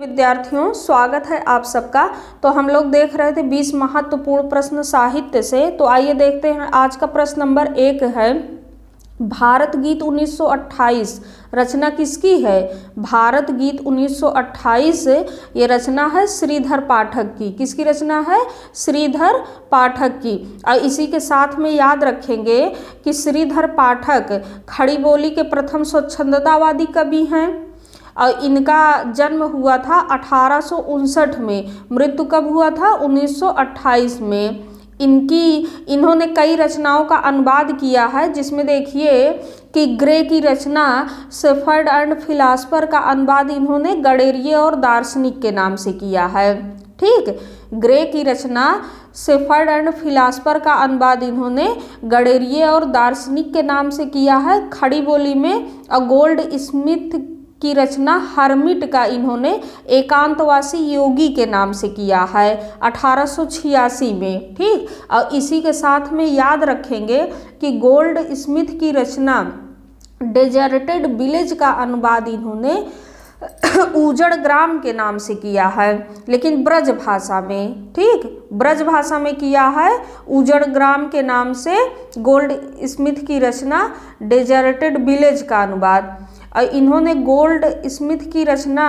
विद्यार्थियों, स्वागत है आप सबका। तो हम लोग देख रहे थे 20 महत्वपूर्ण प्रश्न साहित्य से। तो आइए देखते हैं आज का प्रश्न नंबर 1 है, भारत गीत 1928 रचना किसकी है? भारत गीत 1928 ये रचना है श्रीधर पाठक की। किसकी रचना है? श्रीधर पाठक की। और इसी के साथ में याद रखेंगे कि श्रीधर पाठक खड़ी बोली के प्रथम स्वच्छंदतावादी कवि हैं और इनका जन्म हुआ था 1859 में। मृत्यु कब हुआ था? 1928 में। इन्होंने कई रचनाओं का अनुवाद किया है, जिसमें देखिए कि ग्रे की रचना शेफर्ड एंड फिलासफर का अनुवाद इन्होंने गडेरिये और दार्शनिक के नाम से किया है। ठीक, ग्रे की रचना शेफर्ड एंड फिलासफर का अनुवाद इन्होंने गडेरिये और दार्शनिक के नाम से किया है खड़ी बोली में। और गोल्ड स्मिथ की रचना हर्मिट का इन्होंने एकांतवासी योगी के नाम से किया है 1886 में। ठीक, और इसी के साथ में याद रखेंगे कि गोल्ड स्मिथ की रचना डेजर्टेड विलेज का अनुवाद इन्होंने उजड़ ग्राम के नाम से किया है, लेकिन ब्रज भाषा में। ठीक, ब्रज भाषा में किया है उजड़ ग्राम के नाम से गोल्ड स्मिथ की रचना डेजर्टेड विलेज का अनुवाद। और इन्होंने गोल्ड स्मिथ की रचना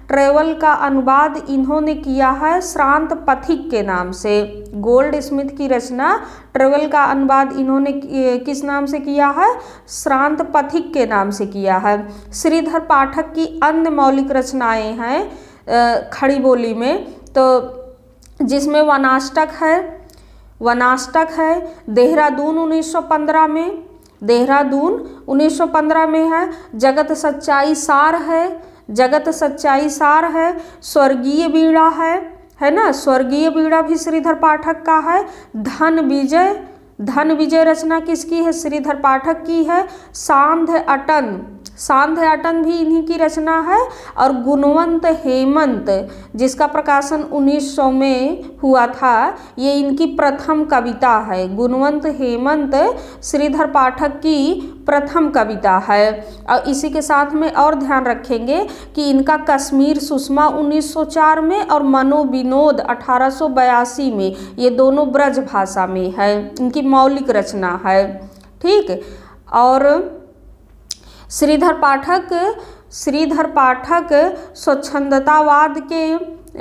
ट्रेवल का अनुवाद इन्होंने किया है श्रांत पथिक के नाम से। गोल्ड स्मिथ की रचना ट्रेवल का अनुवाद इन्होंने किस नाम से किया है? श्रांत पथिक के नाम से किया है। श्रीधर पाठक की अन्य मौलिक रचनाएं हैं खड़ी बोली में, तो जिसमें वनाष्टक है देहरादून 1915 में, देहरादून 1915 में है। जगत सच्चाई सार है। स्वर्गीय बीड़ा है ना, स्वर्गीय बीड़ा भी श्रीधर पाठक का है। धन विजय रचना किसकी है? श्रीधर पाठक की है। सांध्य अटन भी इन्हीं की रचना है। और गुणवंत हेमंत, जिसका प्रकाशन 1900 में हुआ था, ये इनकी प्रथम कविता है। गुणवंत हेमंत श्रीधर पाठक की प्रथम कविता है। और इसी के साथ में और ध्यान रखेंगे कि इनका कश्मीर सुषमा 1904 में और मनोविनोद 1882 में, ये दोनों ब्रज भाषा में है, इनकी मौलिक रचना है। ठीक, और श्रीधर पाठक स्वच्छंदतावाद के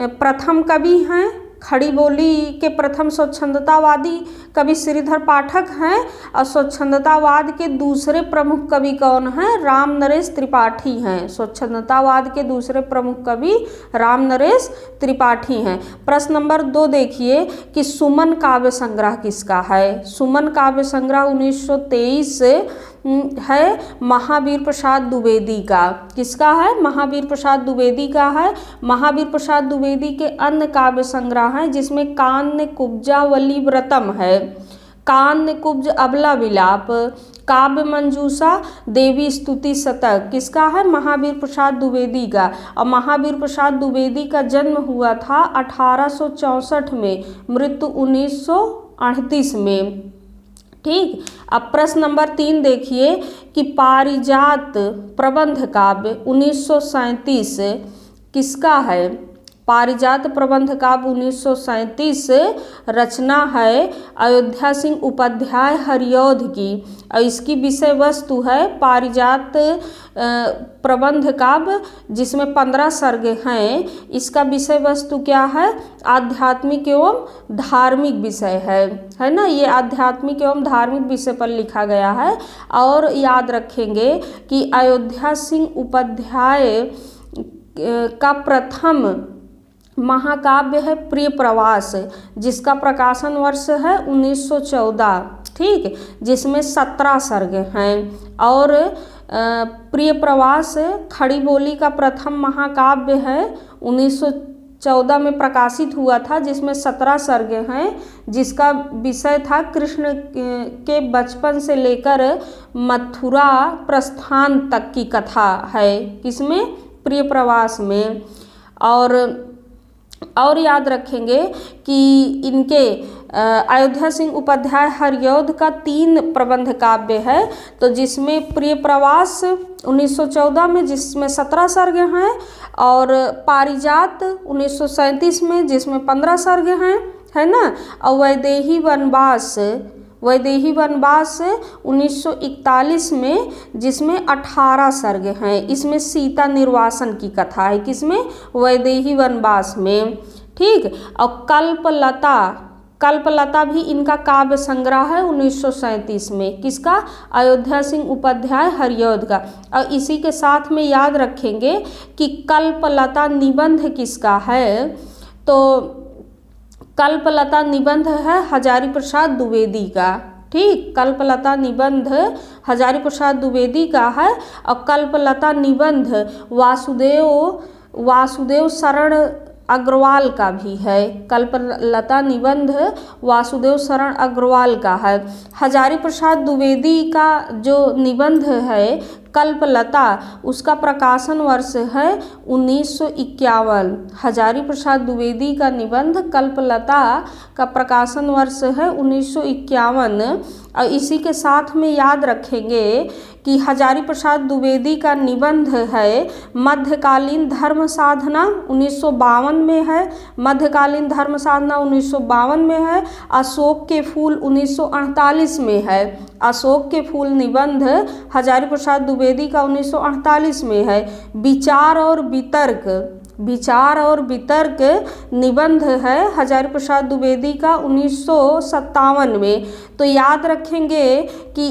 प्रथम कवि हैं। खड़ी बोली के प्रथम स्वच्छंदतावादी कवि श्रीधर पाठक हैं। और स्वच्छंदतावाद के दूसरे प्रमुख कवि कौन हैं? राम नरेश त्रिपाठी हैं। स्वच्छंदतावाद के दूसरे प्रमुख कवि राम नरेश त्रिपाठी हैं। प्रश्न नंबर 2 देखिए कि सुमन काव्य संग्रह किसका है? सुमन काव्य संग्रह 1923 है महावीर प्रसाद द्विवेदी का। किसका है? महावीर प्रसाद द्विवेदी का है। महावीर प्रसाद द्विवेदी के अन्य काव्य संग्रह हैं, जिसमें कान्य कुब्जावली व्रतम है, कान्य कुब्ज अबला विलाप, काव्य मंजूषा, देवी स्तुति शतक। किसका है? महावीर प्रसाद द्विवेदी का। और महावीर प्रसाद द्विवेदी का जन्म हुआ था 1864 में, मृत्यु 1938 में। ठीक, अब प्रश्न नंबर 3 देखिए कि पारिजात प्रबंध काव्य 1937 किसका है? पारिजात प्रबंध काव्य 1937 रचना है अयोध्या सिंह उपाध्याय हरिऔध की। और इसकी विषय वस्तु है पारिजात प्रबंध काव्य, जिसमें 15 सर्ग हैं। इसका विषय वस्तु क्या है? आध्यात्मिक एवं धार्मिक विषय है ना। ये आध्यात्मिक एवं धार्मिक विषय पर लिखा गया है। और याद रखेंगे कि अयोध्या सिंह उपाध्याय का प्रथम महाकाव्य है प्रिय प्रवास, जिसका प्रकाशन वर्ष है 1914। ठीक, जिसमें 17 सर्ग हैं। और प्रिय प्रवास खड़ी बोली का प्रथम महाकाव्य है, 1914 में प्रकाशित हुआ था, जिसमें 17 सर्ग हैं, जिसका विषय था कृष्ण के बचपन से लेकर मथुरा प्रस्थान तक की कथा है। किसमें? प्रिय प्रवास में। और और याद रखेंगे कि इनके अयोध्या सिंह उपाध्याय हरिऔध का 3 प्रबंध काव्य है, तो जिसमें प्रिय प्रवास 1914 में जिसमें 17 सर्ग हैं, और पारिजात 1937 में जिसमें 15 सर्ग हैं, है ना। और वैदेही वनवास 1941 में जिसमें 18 सर्ग हैं। इसमें सीता निर्वासन की कथा है, किसमें? वैदेही वनवास में। ठीक। और कल्पलता भी इनका काव्य संग्रह है 1937 में, किसका? अयोध्या सिंह उपाध्याय हरिऔध का। और इसी के साथ में याद रखेंगे कि कल्पलता निबंध किसका है, तो कल्पलता निबंध है हजारी प्रसाद द्विवेदी का। ठीक, कल्पलता निबंध हजारी प्रसाद द्विवेदी का है। और कल्पलता निबंध वासुदेव शरण अग्रवाल का भी है। कल्पलता निबंध वासुदेव शरण अग्रवाल का है। हजारी प्रसाद द्विवेदी का जो निबंध है कल्पलता, उसका प्रकाशन वर्ष है 1951। हजारी प्रसाद द्विवेदी का निबंध कल्पलता का प्रकाशन वर्ष है 1951। और इसी के साथ में याद रखेंगे कि हजारी प्रसाद द्विवेदी का निबंध है मध्यकालीन धर्म साधना 1952 में है। मध्यकालीन धर्म साधना 1952 में है। अशोक के फूल 1948 में है। अशोक के फूल निबंध हजारी प्रसाद द्विवेदी का 1948 में है। विचार और वितर्क निबंध है हजारी प्रसाद द्विवेदी का 1957 में। तो याद रखेंगे कि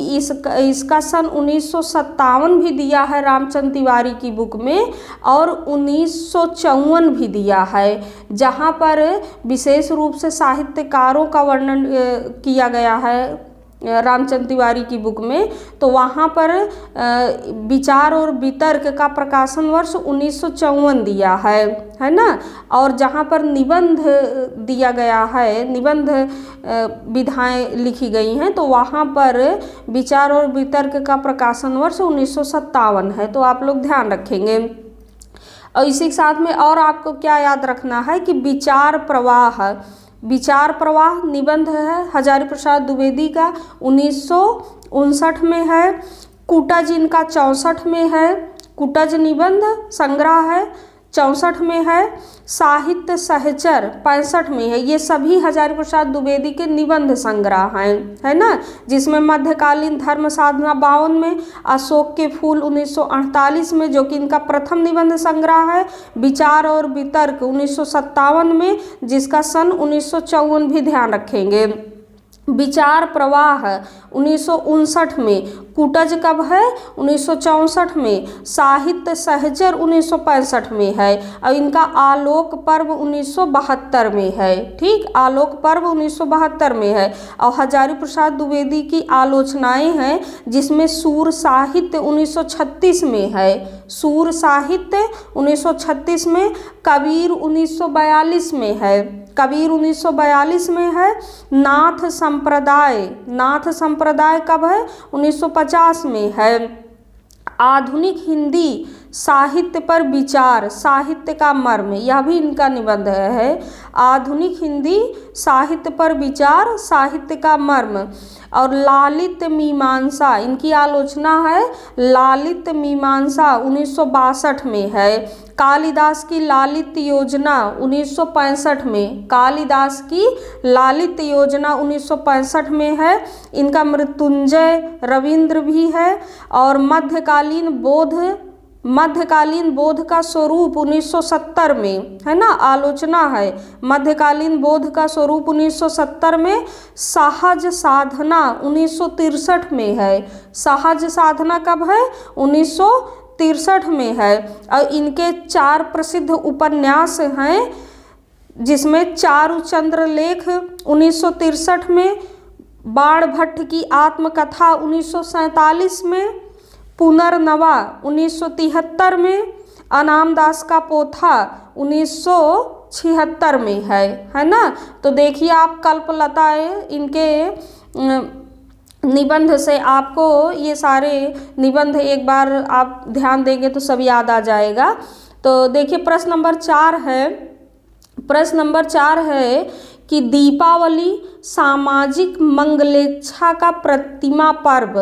इसका सन 1957 भी दिया है रामचंद्र तिवारी की बुक में, और 1954 भी दिया है, जहाँ पर विशेष रूप से साहित्यकारों का वर्णन किया गया है रामचंद्र तिवारी की बुक में। तो वहाँ पर विचार और वितर्क का प्रकाशन वर्ष 1954 दिया है ना। और जहाँ पर निबंध दिया गया है, निबंध विधाएं लिखी गई हैं, तो वहाँ पर विचार और वितर्क का प्रकाशन वर्ष 1957 है। तो आप लोग ध्यान रखेंगे। और इसी के साथ में और आपको क्या याद रखना है कि विचार प्रवाह निबंध है हजारी प्रसाद द्विवेदी का 1959 में है। कूटज इनका 64 में है। कूटज निबंध संग्रह है 64 में है। साहित्य सहचर 65 में है। ये सभी हजारी प्रसाद द्विवेदी के निबंध संग्रह हैं, है ना, जिसमें मध्यकालीन धर्म साधना 52 में, अशोक के फूल 1948 में जो कि इनका प्रथम निबंध संग्रह है, विचार और वितर्क 1957 में जिसका सन 1954 भी ध्यान रखेंगे। विचार प्रवाह 1959 में। कूटज कब है? 1964 में। साहित्य सहचर 1965 में है। और इनका आलोक पर्व 1972 में है। ठीक, आलोक पर्व 1972 में है। और हजारी प्रसाद द्विवेदी की आलोचनाएं हैं जिसमें सूर साहित्य 1936 में है। सूर साहित्य 1936 में। कबीर 1942 में है। कबीर 1942 में है। नाथ संप्रदाय कब है? 1950 में है। आधुनिक हिंदी साहित्य पर विचार, साहित्य का मर्म, यह भी इनका निबंध है। आधुनिक हिंदी साहित्य पर विचार, साहित्य का मर्म। और लालित मीमांसा, इनकी आलोचना है लालित मीमांसा 1962 में है। कालिदास की लालित योजना 1965 में। कालिदास की लालित योजना 1965 में है। इनका मृत्युंजय रविंद्र भी है। और मध्यकालीन बोध का स्वरूप 1970 में, है ना, आलोचना है मध्यकालीन बोध का स्वरूप 1970 में। सहज साधना 1963 में है। सहज साधना कब है? 1963 में है। और इनके 4 प्रसिद्ध उपन्यास हैं जिसमें चारुचंद्र लेख 1963 में, बाणभट्ट की आत्मकथा 1947 में, पुनर्नवा 1973 में, अनामदास का पोथा 1976 में है ना। तो देखिए आप कल्पलताएं इनके निबंध से आपको ये सारे निबंध एक बार आप ध्यान देंगे तो सब याद आ जाएगा। तो देखिए प्रश्न नंबर 4 है, प्रश्न नंबर 4 है कि दीपावली सामाजिक मंगलेच्छा का प्रतिमा पर्व,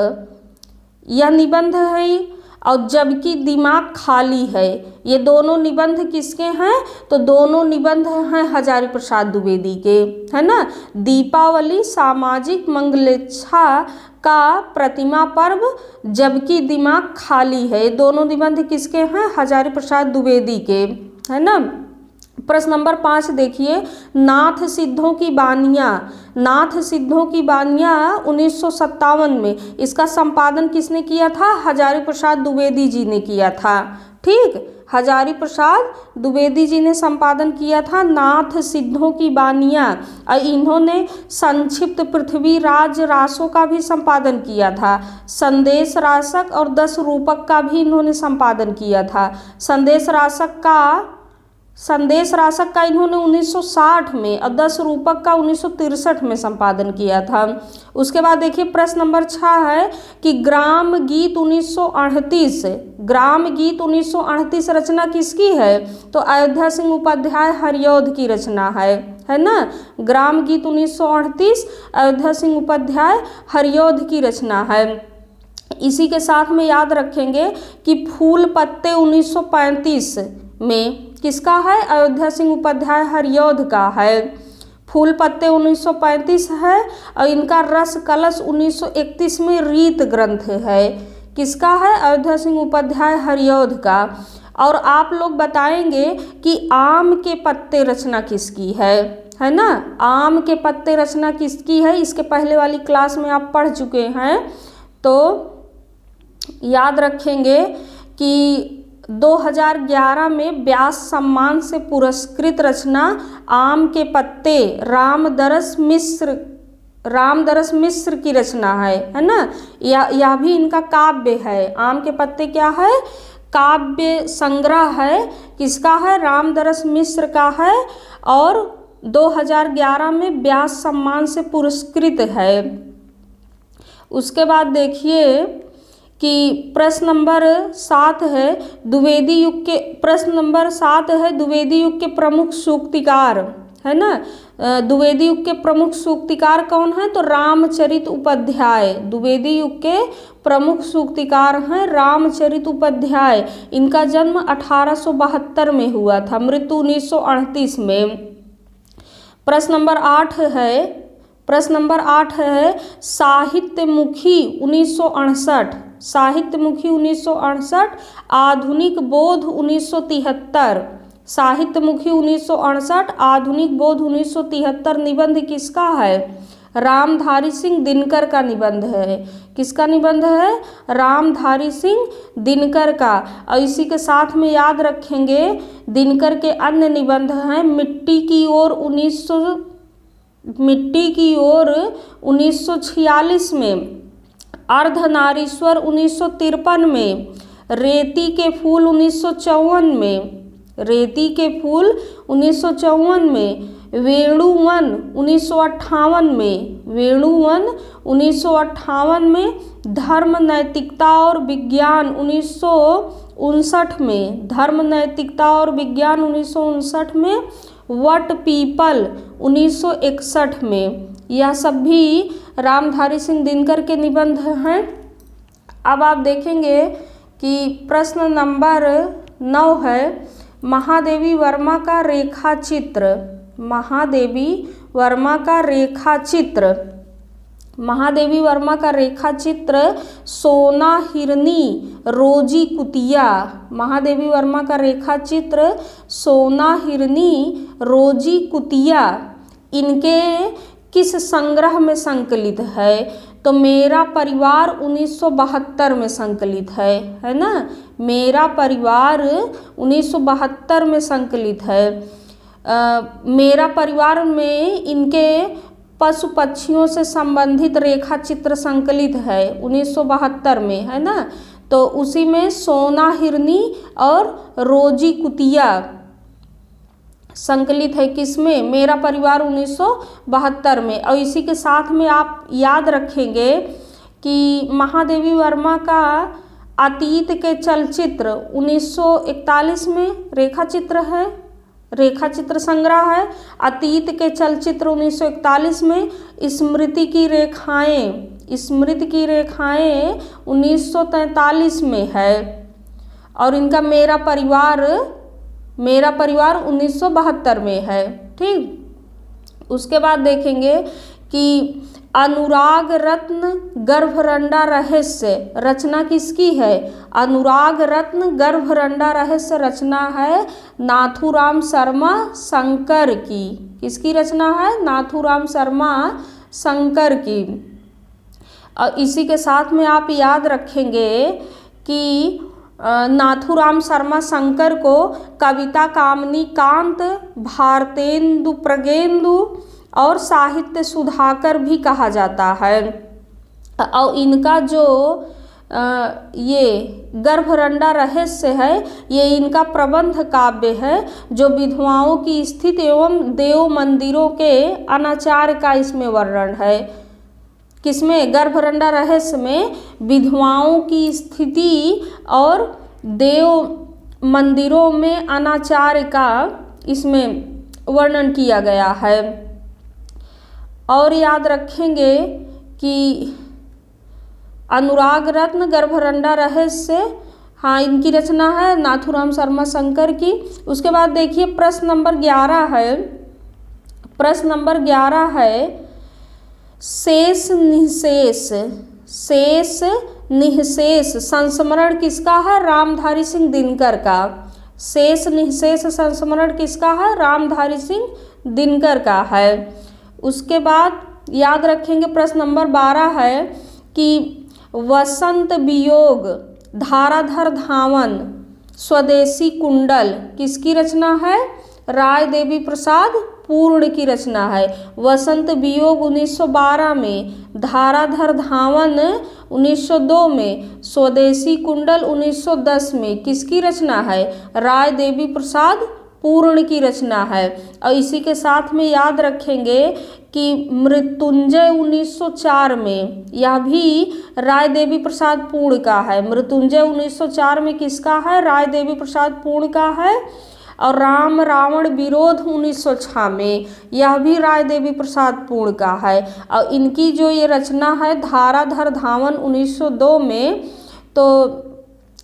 यह निबंध है। और जबकि दिमाग खाली है, ये दोनों निबंध किसके हैं? तो दोनों निबंध हैं हजारी प्रसाद द्विवेदी के, है ना। दीपावली सामाजिक मंगलेच्छा का प्रतिमा पर्व, जबकि दिमाग खाली है, ये दोनों निबंध किसके हैं? हजारी प्रसाद द्विवेदी के, है ना। प्रश्न नंबर 5 देखिए, नाथ सिद्धों की बानियाँ, नाथ सिद्धों की बानियाँ 1957 में, इसका संपादन किसने किया था? हजारी प्रसाद द्विवेदी जी ने किया था। ठीक, हजारी प्रसाद द्विवेदी जी ने संपादन किया था नाथ सिद्धों की बानियाँ। और इन्होंने संक्षिप्त पृथ्वी राज रासों का भी संपादन किया था। संदेश रासक और 10 रूपक का भी इन्होंने संपादन किया था। संदेश रासक का इन्होंने 1960 में और 10 रूपक का 1963 में संपादन किया था। उसके बाद देखिए प्रश्न नंबर 6 है कि ग्राम गीत 1938, ग्राम गीत 1938 रचना किसकी है? तो अयोध्या सिंह उपाध्याय हरिऔध की रचना है ना। ग्राम गीत 1938 अयोध्या सिंह उपाध्याय हरिऔध की रचना है। इसी के साथ में याद रखेंगे कि फूल पत्ते 1935 में किसका है? अयोध्या सिंह उपाध्याय हरिऔध का है। फूल पत्ते 1935 है और इनका रस कलश 1931 में रीत ग्रंथ है। किसका है? अयोध्या सिंह उपाध्याय हरिऔध का। और आप लोग बताएंगे कि आम के पत्ते रचना किसकी है ना। आम के पत्ते रचना किसकी है? इसके पहले वाली क्लास में आप पढ़ चुके हैं, तो याद रखेंगे कि 2011 में व्यास सम्मान से पुरस्कृत रचना आम के पत्ते रामदरस मिश्र की रचना है ना। यह भी इनका काव्य है। आम के पत्ते क्या है? काव्य संग्रह है। किसका है? रामदरस मिश्र का है और 2011 में व्यास सम्मान से पुरस्कृत है। उसके बाद देखिए कि प्रश्न नंबर 7 है द्विवेदी युग के, प्रश्न नंबर 7 है द्विवेदी युग के प्रमुख सूक्तिकार, है ना। द्विवेदी युग के प्रमुख सूक्तिकार कौन है? तो रामचरित उपाध्याय। द्विवेदी युग के प्रमुख सूक्तिकार हैं रामचरित उपाध्याय। इनका जन्म 1872 में हुआ था, मृत्यु 1938 में। प्रश्न नंबर 8 है, प्रश्न नंबर 8 है साहित्यमुखी 1968, साहित्यमुखी 1968, आधुनिक बोध 1973। साहित्यमुखी 1968, आधुनिक बोध 1973 निबंध किसका है? रामधारी सिंह दिनकर का निबंध है। किसका निबंध है? रामधारी सिंह दिनकर का। और इसी के साथ में याद रखेंगे दिनकर के अन्य निबंध हैं मिट्टी की ओर 1946 में, अर्धनारीश्वर 1953 में, रेती के फूल 1954 में, रेती के फूल 1954 में, वेणुवन 1958 में, वेणुवन 1958 में, धर्म नैतिकता और विज्ञान 1959 में, धर्म नैतिकता और विज्ञान 1959 में, वट पीपल 1961 में। यह सब भी रामधारी सिंह दिनकर के निबंध हैं। अब आप देखेंगे कि प्रश्न नंबर 9 है महादेवी वर्मा का रेखा चित्र, महादेवी वर्मा का रेखा चित्र, महादेवी वर्मा का रेखा चित्र सोना हिरनी रोजी कुतिया। महादेवी वर्मा का रेखा चित्र सोना हिरनी रोजी कुतिया इनके किस संग्रह में संकलित है? तो मेरा परिवार 1972 में संकलित है ना। मेरा परिवार 1972 में संकलित है। मेरा परिवार में इनके पशु पक्षियों से संबंधित रेखा चित्र संकलित है 1972 में, है ना। तो उसी में सोना हिरनी और रोजी कुतिया संकलित है। किसमें? मेरा परिवार 1972 में। और इसी के साथ में आप याद रखेंगे कि महादेवी वर्मा का अतीत के चलचित्र 1941 में रेखा चित्र है रेखा चित्र संग्रह है। अतीत के चलचित्र 1941 में। स्मृति की रेखाएं 1943 में है। और इनका मेरा परिवार 1972 में है। ठीक, उसके बाद देखेंगे कि अनुराग रत्न गर्भरंडा रहस्य रचना किसकी है? अनुराग रत्न गर्भरंडा रहस्य रचना है नाथूराम शर्मा शंकर की। किसकी रचना है? नाथूराम शर्मा शंकर की। और इसी के साथ में आप याद रखेंगे कि नाथूराम शर्मा शंकर को कविता कामनी कांत, भारतेंदु प्रगेंदु और साहित्य सुधाकर भी कहा जाता है। और इनका जो ये गर्भरंडा रहस्य है, ये इनका प्रबंध काव्य है जो विधवाओं की स्थिति एवं देव मंदिरों के अनाचार का इसमें वर्णन है। किसमें? गर्भरंडा रहस्य में विधवाओं की स्थिति और देव मंदिरों में अनाचार का इसमें वर्णन किया गया है। और याद रखेंगे कि अनुराग रत्न गर्भरंडा रहस्य, हाँ, इनकी रचना है नाथूराम शर्मा शंकर की। उसके बाद देखिए प्रश्न नंबर 11 है। प्रश्न नंबर 11 है शेष निःशेष संस्मरण किसका है? रामधारी सिंह दिनकर का। शेष निःशेष संस्मरण किसका है? रामधारी सिंह दिनकर का है। उसके बाद याद रखेंगे प्रश्न नंबर 12 है कि वसंत वियोग धाराधर धावन स्वदेशी कुंडल किसकी रचना है? राय देवी प्रसाद पूर्ण की रचना है। वसंत वियोग 1912 में, धाराधर धावन 1902 में, स्वदेशी कुंडल 1910 में किसकी रचना है? राय देवी प्रसाद पूर्ण की रचना है। और इसी के साथ में याद रखेंगे कि मृत्युंजय 1904 में, यह भी राय देवी प्रसाद पूर्ण का है। मृत्युंजय 1904 में किसका है? राय देवी प्रसाद पूर्ण का है। और राम रावण विरोध 1906 में, यह भी राय देवी प्रसाद पूर्ण का है। और इनकी जो ये रचना है धाराधर धावन 1902 में, तो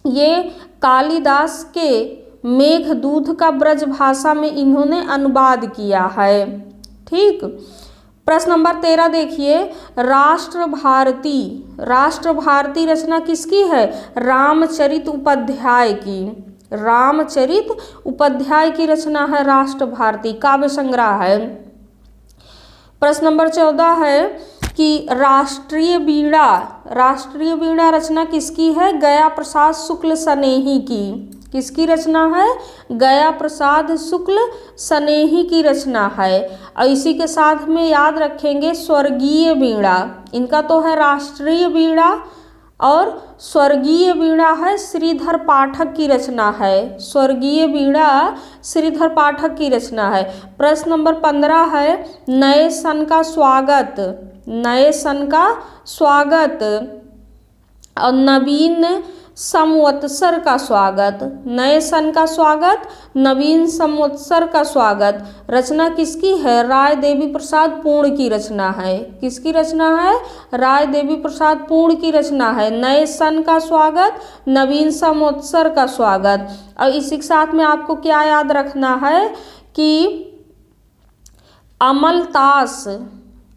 ये कालिदास के मेघदूत का ब्रज भाषा में इन्होंने अनुवाद किया है। ठीक, प्रश्न नंबर 13 देखिए राष्ट्र भारती रचना किसकी है? रामचरित उपाध्याय की। रामचरित उपाध्याय की रचना है राष्ट्र भारती, काव्य संग्रह है। प्रश्न नंबर 14 है कि राष्ट्रीय वीणा रचना किसकी है? गया प्रसाद शुक्ल सनेही की। किसकी रचना है? गया प्रसाद शुक्ल सनेही की रचना है। और इसी के साथ में याद रखेंगे स्वर्गीय वीणा, इनका तो है राष्ट्रीय वीणा, और स्वर्गीय वीणा है श्रीधर पाठक की रचना है। स्वर्गीय वीणा श्रीधर पाठक की रचना है। प्रश्न नंबर 15 है नए सन का स्वागत और नवीन संवत्सर का स्वागत। नए सन का स्वागत, नवीन संवत्सर का स्वागत रचना किसकी है? राय देवी प्रसाद पूर्ण की रचना है। किसकी रचना है? राय देवी प्रसाद पूर्ण की रचना है। नए सन का स्वागत, नवीन संवत्सर का स्वागत। और इसी के साथ में आपको क्या याद रखना है कि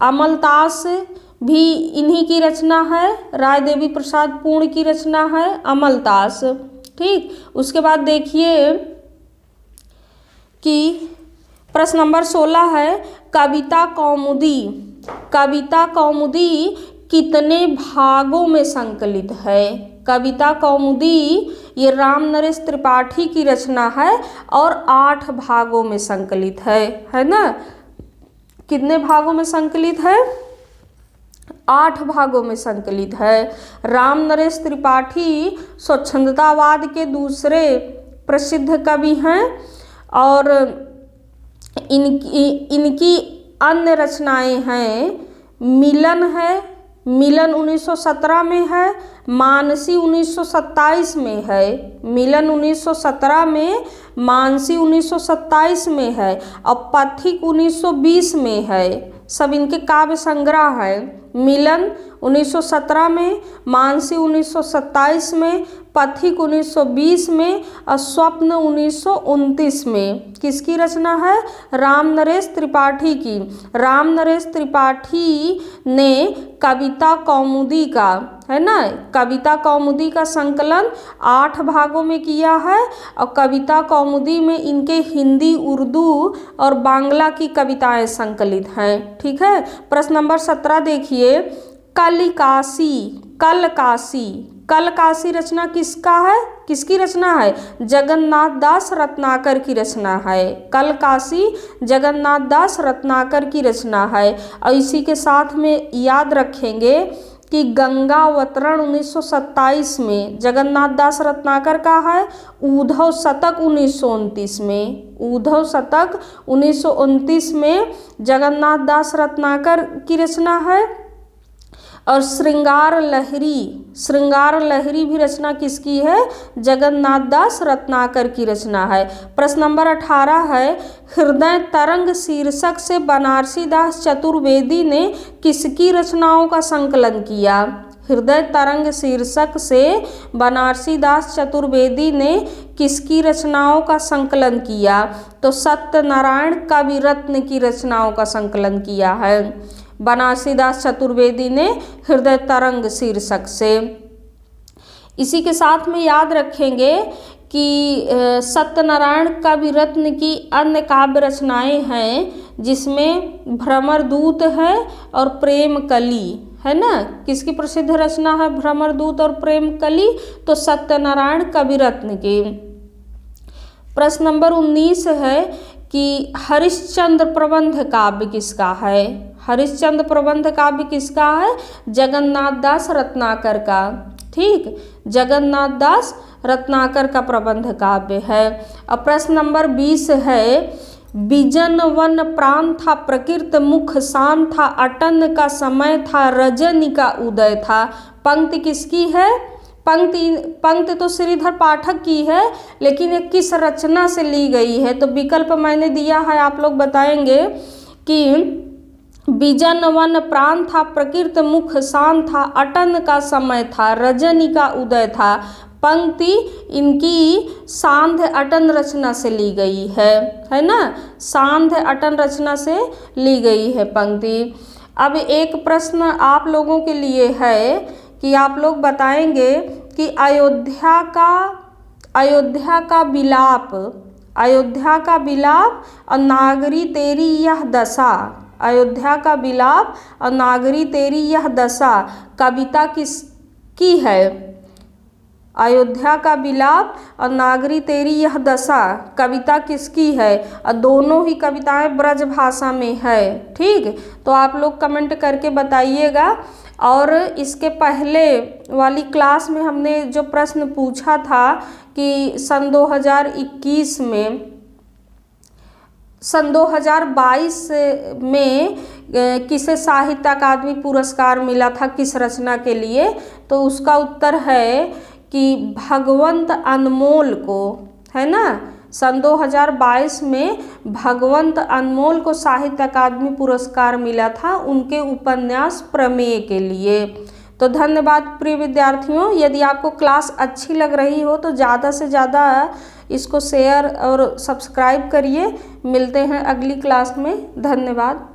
अमलतास भी इन्हीं की रचना है। राय देवी प्रसाद पूर्ण की रचना है अमलतास। ठीक, उसके बाद देखिए कि प्रश्न नंबर 16 है कविता कौमुदी कितने भागों में संकलित है? कविता कौमुदी ये राम नरेश त्रिपाठी की रचना है और 8 भागों में संकलित है ना? कितने भागों में संकलित है? 8 भागों में संकलित है। राम नरेश त्रिपाठी स्वच्छंदतावाद के दूसरे प्रसिद्ध कवि हैं और इनकी अन्य रचनाएं हैं मिलन है, मिलन 1917 में है, मानसी 1927 में है। मिलन 1917 में, मानसी 1927 में है और पथिक 1920 में है। सब इनके काव्य संग्रह है। मिलन 1917 में, मानसी 1927 में, पथिक 1920 में और स्वप्न 1929 में। किसकी रचना है? रामनरेश त्रिपाठी की। रामनरेश त्रिपाठी ने कविता कौमुदी का, है ना, कविता कौमुदी का संकलन 8 भागों में किया है और कविता कौमुदी में इनके हिंदी, उर्दू और बांग्ला की कविताएं संकलित हैं। ठीक है। प्रश्न नंबर 17 देखिए, कलिकासी। कलकासी, कलकासी रचना किसका है? किसकी रचना है? जगन्नाथ दास रत्नाकर की रचना है। कलकासी जगन्नाथ दास रत्नाकर की रचना है। और इसी के साथ में याद रखेंगे कि गंगावतरण 1927 में जगन्नाथ दास रत्नाकर का है। उद्धव शतक 1929 में, उद्धव शतक 1929 में जगन्नाथ दास रत्नाकर की रचना है। और श्रृंगार लहरी, श्रृंगार लहरी भी रचना किसकी है? जगन्नाथ दास रत्नाकर की रचना है। प्रश्न नंबर 18 है, हृदय तरंग शीर्षक से बनारसी दास चतुर्वेदी ने किसकी रचनाओं का संकलन किया? हृदय तरंग शीर्षक से बनारसी दास चतुर्वेदी ने किसकी रचनाओं का संकलन किया? तो सत्यनारायण कविरत्न की रचनाओं का संकलन किया है बनारसी दास चतुर्वेदी ने हृदय तरंग शीर्षक से। इसी के साथ में याद रखेंगे कि सत्यनारायण कविरत्न की अन्य काव्य रचनाएं हैं, जिसमें भ्रमरदूत है और प्रेम कली, है ना। किसकी प्रसिद्ध रचना है भ्रमरदूत और प्रेम कली? तो सत्यनारायण कविरत्न की। प्रश्न नंबर 19 है कि हरिश्चंद्र प्रबंध काव्य किसका है? हरिश्चंद्र प्रबंध काव्य किसका है? जगन्नाथ दास रत्नाकर का। ठीक, जगन्नाथ दास रत्नाकर का प्रबंध काव्य है। और प्रश्न नंबर 20 है, बिजन वन प्राण था, प्रकृत मुख शान था, अटन का समय था, रजनी का उदय था। पंक्ति किसकी है? पंक्ति तो श्रीधर पाठक की है, लेकिन ये किस रचना से ली गई है? तो विकल्प मैंने दिया है, आप लोग बताएंगे कि बिजन वन प्राण था, प्रकृत मुख शान था, अटन का समय था, रजनी का उदय था। पंक्ति इनकी सांध्य अटन रचना से ली गई है ना। सांध्य अटन रचना से ली गई है पंक्ति। अब एक प्रश्न आप लोगों के लिए है कि आप लोग बताएंगे कि अयोध्या का विलाप, अयोध्या का विलाप और नागरी तेरी यह दशा, अयोध्या का विलाप और नागरी तेरी यह दशा कविता किसकी है? अयोध्या का विलाप और नागरी तेरी यह दशा कविता किसकी है? और दोनों ही कविताएं ब्रज भाषा में है। ठीक, तो आप लोग कमेंट करके बताइएगा। और इसके पहले वाली क्लास में हमने जो प्रश्न पूछा था कि सन 2021 में, सन 2022 में किसे साहित्य अकादमी पुरस्कार मिला था, किस रचना के लिए? तो उसका उत्तर है कि भगवंत अनमोल को, है ना। सन 2022 में भगवंत अनमोल को साहित्य अकादमी पुरस्कार मिला था उनके उपन्यास प्रमेय के लिए। तो धन्यवाद प्रिय विद्यार्थियों। यदि आपको क्लास अच्छी लग रही हो तो ज़्यादा से ज़्यादा इसको शेयर और सब्सक्राइब करिए। मिलते हैं अगली क्लास में। धन्यवाद।